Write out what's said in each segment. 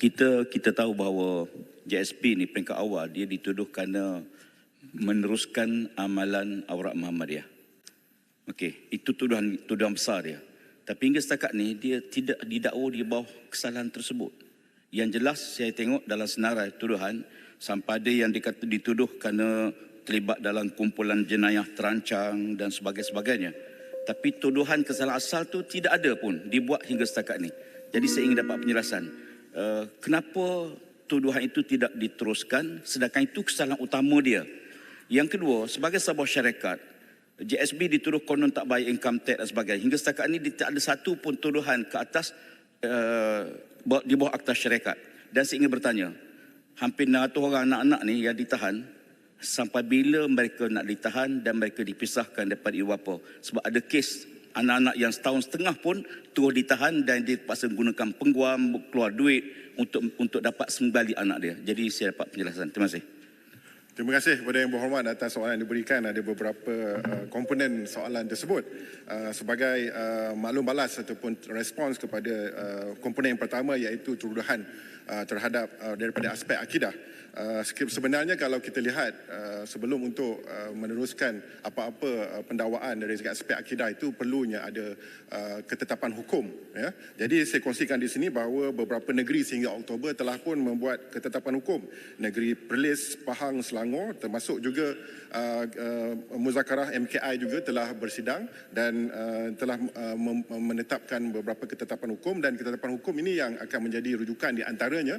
kita tahu bahawa JSP ni peringkat awal dia dituduh kerana meneruskan amalan Aurat Muhammadiyah. Okey, itu tuduhan besar dia. Tapi hingga setakat ni dia tidak didakwa di bawah kesalahan tersebut. Yang jelas saya tengok dalam senarai tuduhan sampai ada yang dituduh kerana terlibat dalam kumpulan jenayah terancang dan sebagainya. Tapi tuduhan kesalahan asal tu tidak ada pun dibuat hingga setakat ni. Jadi saya ingin dapat penjelasan. Kenapa tuduhan itu tidak diteruskan sedangkan itu kesalahan utama dia. Yang kedua, sebagai sebuah syarikat, JSB dituduh konon tak bayar income tax dan sebagainya. Hingga setakat ini tidak ada satu pun tuduhan ke atas di bawah akta syarikat. Dan saya ingin bertanya, hampir 600 orang anak-anak ni yang ditahan, sampai bila mereka nak ditahan dan mereka dipisahkan daripada ibu bapa? Sebab ada kes anak-anak yang setahun setengah pun terus ditahan dan dia terpaksa menggunakan pengguam, keluar duit untuk dapat kembali anak dia. Jadi saya dapat penjelasan. Terima kasih. Terima kasih kepada Yang Berhormat atas soalan yang diberikan. Ada beberapa komponen soalan tersebut. Sebagai maklum balas ataupun respons kepada komponen yang pertama iaitu tuduhan terhadap daripada aspek akidah. Sebenarnya kalau kita lihat sebelum untuk meneruskan apa-apa pendakwaan dari segi aspek akidah itu perlunya ada ketetapan hukum. Ya. Jadi saya kongsikan di sini bahawa beberapa negeri sehingga Oktober telah pun membuat ketetapan hukum. Negeri Perlis, Pahang, Selangor termasuk juga Muzakarah MKI juga telah bersidang dan telah menetapkan beberapa ketetapan hukum dan ketetapan hukum ini yang akan menjadi rujukan di antaranya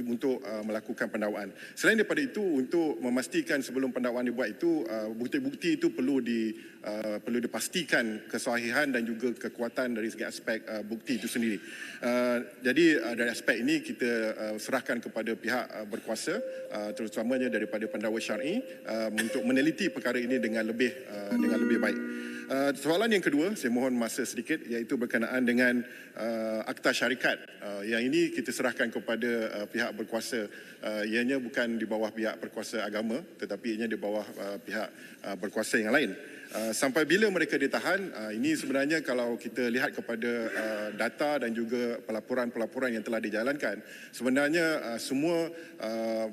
untuk melakukan pendakwaan. Selain daripada itu, untuk memastikan sebelum pendakwaan dibuat itu, bukti-bukti itu perlu dipastikan kesahihan dan juga kekuatan dari segi aspek bukti itu sendiri. Jadi dari aspek ini kita serahkan kepada pihak berkuasa, terutamanya daripada pendakwa syar'i untuk meneliti perkara ini dengan lebih baik. Soalan yang kedua, saya mohon masa sedikit, iaitu berkenaan dengan akta syarikat. Yang ini kita serahkan kepada pihak berkuasa. Ianya bukan di bawah pihak berkuasa agama, tetapi ianya di bawah pihak berkuasa yang lain. Sampai bila mereka ditahan, ini sebenarnya kalau kita lihat kepada data dan juga pelaporan-pelaporan yang telah dijalankan, sebenarnya semua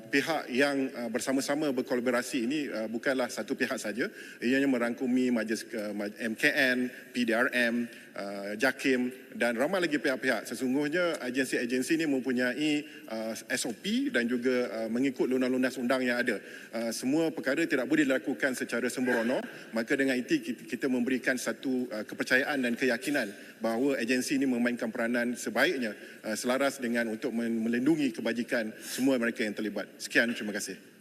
pihak yang bersama-sama berkolaborasi ini bukanlah satu pihak saja. Ianya merangkumi majlis MKN, PDRM, JAKIM dan ramai lagi pihak-pihak. Sesungguhnya agensi-agensi ini mempunyai SOP dan juga mengikut lunas-lunas undang yang ada. Semua perkara tidak boleh dilakukan secara sembrono. Maka dengan itu kita memberikan satu kepercayaan dan keyakinan bahawa agensi ini memainkan peranan sebaiknya selaras dengan untuk melindungi kebajikan semua mereka yang terlibat. Sekian, terima kasih.